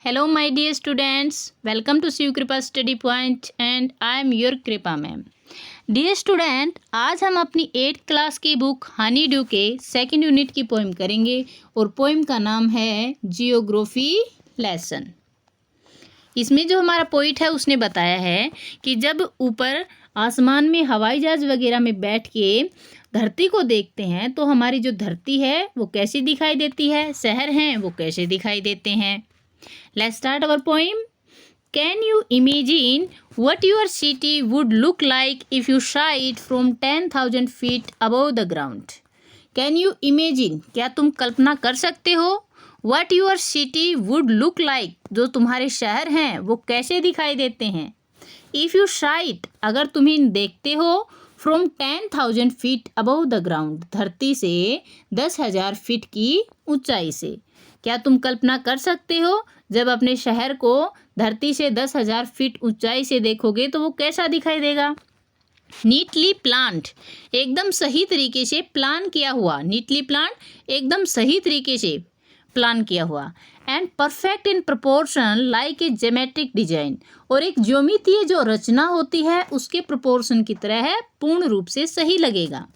Hello, my dear students. Welcome to Shiv कृपा study point and I am your कृपा ma'am. Dear student, आज हम अपनी 8th क्लास की बुक हनी ड्यू के सेकंड यूनिट की पोइम करेंगे और पोइम का नाम है जियोग्राफी लेसन. इसमें जो हमारा पोइट है उसने बताया है कि जब ऊपर आसमान में हवाई जहाज वगैरह में बैठ के धरती को देखते हैं तो हमारी जो धरती है वो कैसी दिखाई देती है, शहर हैं वो कैसे दिखाई देते हैं. Let's start our poem. Can you imagine what your city would look like if you saw it from 10,000 feet above the ground? Can you imagine? क्या तुम कल्पना कर सकते हो? What your city would look like? जो तुम्हारे शहर हैं वो कैसे दिखाई देते हैं? If you saw it, अगर तुम इन्हें देखते हो from 10,000 feet above the ground, धरती से 10,000 फीट की ऊंचाई से. क्या तुम कल्पना कर सकते हो जब अपने शहर को धरती से 10,000 फीट ऊंचाई से देखोगे तो वो कैसा दिखाई देगा. नीटली प्लांट, एकदम सही तरीके से प्लान किया हुआ. नीटली प्लांट, एकदम सही तरीके से प्लान किया हुआ. And perfect in proportion like a geometric design, और एक ज्योमितीय जो रचना होती है उसके प्रोपोर्शन की तरह है, पूर्ण रूप से सही लगेगा.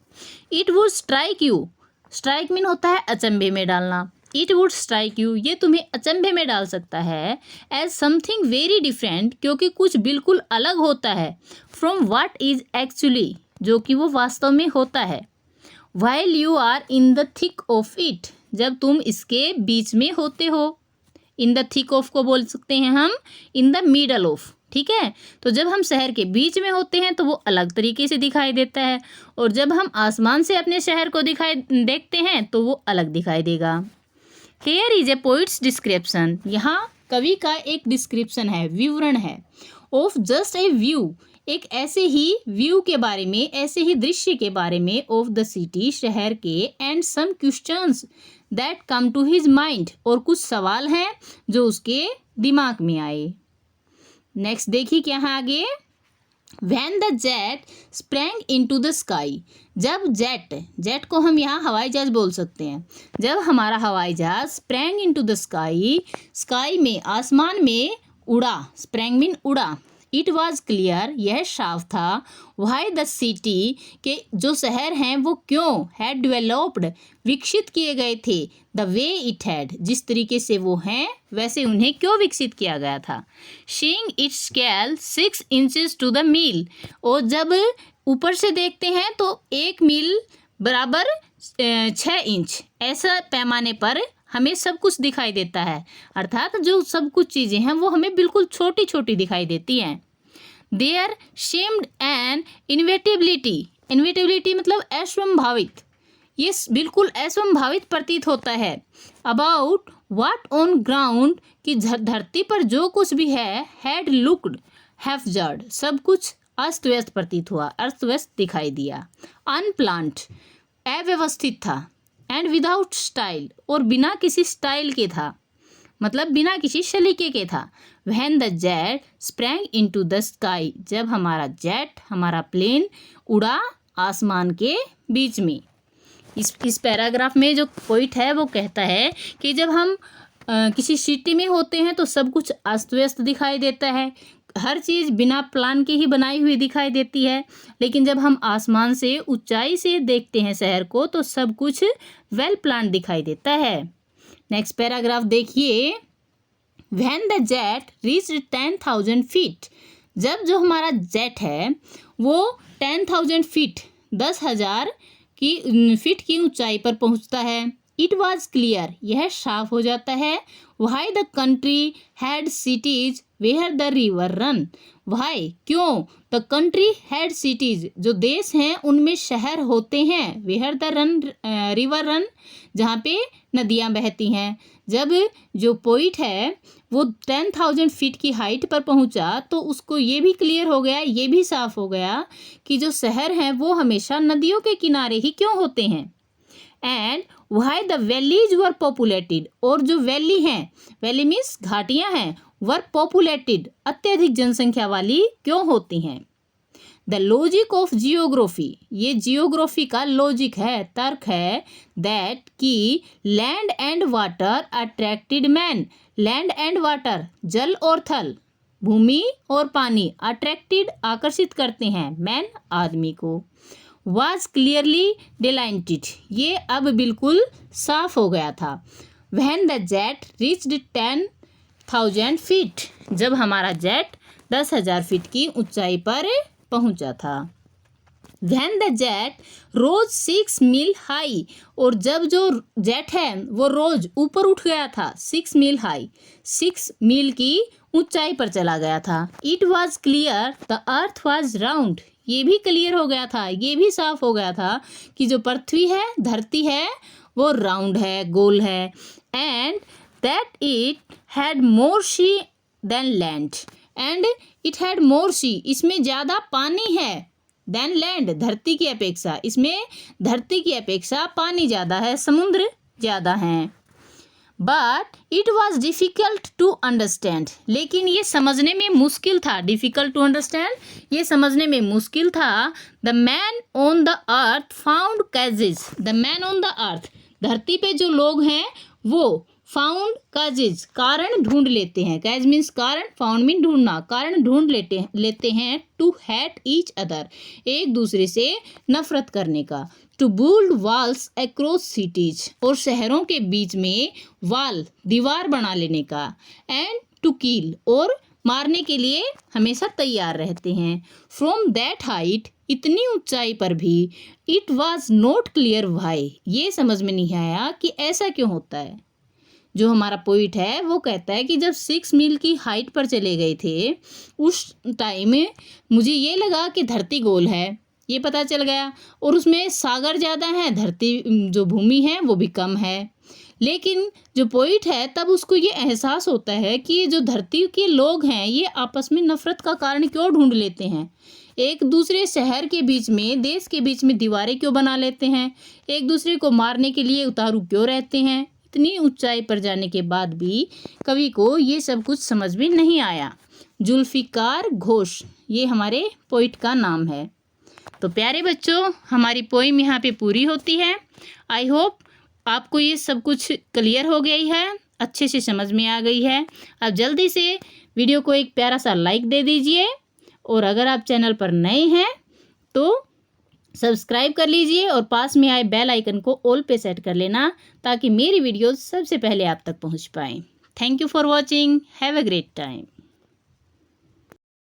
It would strike you, strike mean होता है अचंभे में डालना. इट वुड स्ट्राइक यू, ये तुम्हें अचंभे में डाल सकता है. एज समथिंग वेरी डिफरेंट, क्योंकि कुछ बिल्कुल अलग होता है. फ्रॉम व्हाट इज एक्चुअली, जो कि वो वास्तव में होता है. While you are in the thick of it, जब तुम इसके बीच में होते हो. इन द थिक ऑफ को बोल सकते हैं हम इन द मिडल ऑफ. ठीक है, तो जब हम शहर के बीच में होते हैं तो वो अलग तरीके से दिखाई देता है, और जब हम आसमान से अपने शहर को देखते हैं तो वो अलग दिखाई देगा. Here is a poet's description. यहाँ कवि का एक डिस्क्रिप्शन है, विवरण है. Of just a view, एक ऐसे ही व्यू के बारे में, ऐसे ही दृश्य के बारे में. Of the city, शहर के. And some questions that come to his mind, और कुछ सवाल हैं जो उसके दिमाग में आए. नेक्स्ट देखिए क्या है आगे. When the jet sprang into the sky, जब जेट को हम यहाँ हवाई जहाज बोल सकते हैं. जब हमारा हवाई जहाज sprang into the sky, sky में, आसमान में उड़ा. sprang मीन उड़ा. इट वॉज क्लियर, यह साफ था. वाई द सिटी, के जो शहर हैं वो क्यों, हैड डेवलप्ड, विकसित किए गए थे. द वे इट हैड, जिस तरीके से वो हैं वैसे उन्हें क्यों विकसित किया गया था. Seeing its scale 6 inches to the mile, और जब ऊपर से देखते हैं तो 1 मील बराबर 6 इंच, ऐसा पैमाने पर हमें सब कुछ दिखाई देता है. अर्थात जो सब कुछ चीज़ें हैं वो हमें बिल्कुल छोटी छोटी दिखाई देती हैं. देयर शेम्ड एंड इनवेटिबिलिटी, इनवेटिबिलिटी मतलब असंभावित, ये बिल्कुल असंभावित प्रतीत होता है. अबाउट व्हाट ऑन ग्राउंड, की धरती पर जो कुछ भी है. हैड लुक्ड हैफ्जर्ड, सब कुछ अस्त व्यस्त प्रतीत हुआ, अस्त व्यस्त दिखाई दिया. अनप्लांट, अव्यवस्थित था. एंड विदाउट स्टाइल, और बिना किसी स्टाइल के था, मतलब बिना किसी सलीके के था. When the jet sprang into the sky, जब हमारा जेट, हमारा प्लेन उड़ा आसमान के बीच में. इस पैराग्राफ में जो पोइट है वो कहता है कि जब हम किसी सिटी में होते हैं तो सब कुछ अस्त व्यस्त दिखाई देता है, हर चीज़ बिना प्लान के ही बनाई हुई दिखाई देती है. लेकिन जब हम आसमान से ऊंचाई से देखते हैं शहर को तो सब कुछ वेल प्लान दिखाई देता है. नेक्स्ट पैराग्राफ देखिए. When the jet reach 10,000 feet, जब जो हमारा जेट है वो 10,000 फीट, 10,000 की फीट की ऊंचाई पर पहुंचता है. इट वॉज क्लियर, यह साफ हो जाता है. Why the country had cities where the river run, why क्यों, द कंट्री हैड सिटीज, जो देश हैं उनमें शहर होते हैं. Where the run, river run, जहाँ पे नदियाँ बहती हैं. जब जो पोइट है वो 10,000 फीट की हाइट पर पहुँचा तो उसको ये भी क्लियर हो गया, ये भी साफ हो गया कि जो शहर हैं वो हमेशा नदियों के किनारे ही क्यों होते हैं. And why the valleys were populated, और जो वैली हैं, वैली मीन्स घाटियाँ हैं, वर पॉपुलेटेड, अत्यधिक जनसंख्या वाली क्यों होती हैं. द लॉजिक ऑफ जियोग्राफी, ये जियोग्राफी का लॉजिक है, तर्क है, दैट कि land and water attracted man, land and water जल और थल, भूमि और पानी, अट्रैक्टेड आकर्षित करते हैं, मैन आदमी को, वाज क्लियरली डिलाइंटेड, ये अब बिल्कुल साफ हो गया था, when the jet reached 10,000 feet, जब हमारा जेट 10,000 फीट की ऊंचाई पर पहुंचा था, when the jet rose 6 mile high, और जब जो जेट है वो रोज ऊपर उठ गया था, 6 मील हाई, 6 मील की ऊंचाई पर चला गया था, it was clear the earth was round, ये भी क्लियर हो गया था, ये भी साफ हो गया था कि जो पृथ्वी है, धरती है, वो राउंड है, गोल है, and that it had more sea than land, and it had more sea, इसमें ज़्यादा पानी है, देन लैंड, धरती की अपेक्षा, इसमें धरती की अपेक्षा पानी ज़्यादा है, समुद्र ज़्यादा हैं, but it was difficult to understand, लेकिन ये समझने में मुश्किल था, डिफ़िकल्ट टू अंडरस्टैंड, ये समझने में मुश्किल था, the man on the earth found cages, the man on the earth, धरती पे जो लोग हैं वो फाउंड काजेज, कारण ढूंढ लेते हैं, कैज मीन्स कारण, फाउंड मीन ढूंढना, कारण ढूंढ लेते हैं, टू हैट ईच अदर, एक दूसरे से नफरत करने का, to build walls across cities, और शहरों के बीच में वाल, दीवार बना लेने का, एंड टू किल, और मारने के लिए हमेशा तैयार रहते हैं, फ्रॉम दैट हाइट, इतनी ऊंचाई पर भी, it was not clear why, ये समझ में नहीं आया कि ऐसा क्यों होता है। जो हमारा पोइट है वो कहता है कि जब 6 मील की हाइट पर चले गए थे, उस टाइम मुझे ये लगा कि धरती गोल है, ये पता चल गया, और उसमें सागर ज़्यादा है, धरती जो भूमि है वो भी कम है, लेकिन जो पोइट है तब उसको ये एहसास होता है कि ये जो धरती के लोग हैं ये आपस में नफरत का कारण क्यों ढूंढ लेते हैं, एक दूसरे शहर के बीच में, देश के बीच में दीवारें क्यों बना लेते हैं, एक दूसरे को मारने के लिए उतारू क्यों रहते हैं। इतनी ऊंचाई पर जाने के बाद भी कवि को ये सब कुछ समझ में नहीं आया। जुल्फिकार घोष ये हमारे पोइट का नाम है। तो प्यारे बच्चों, हमारी पोइम यहाँ पे पूरी होती है। आई होप आपको ये सब कुछ क्लियर हो गई है, अच्छे से समझ में आ गई है। अब जल्दी से वीडियो को एक प्यारा सा लाइक दे दीजिए, और अगर आप चैनल पर नए हैं तो सब्सक्राइब कर लीजिए, और पास में आए बेल आइकन को ऑल पे सेट कर लेना, ताकि मेरी वीडियोस सबसे पहले आप तक पहुंच पाएँ। Thank you for watching, have a great time.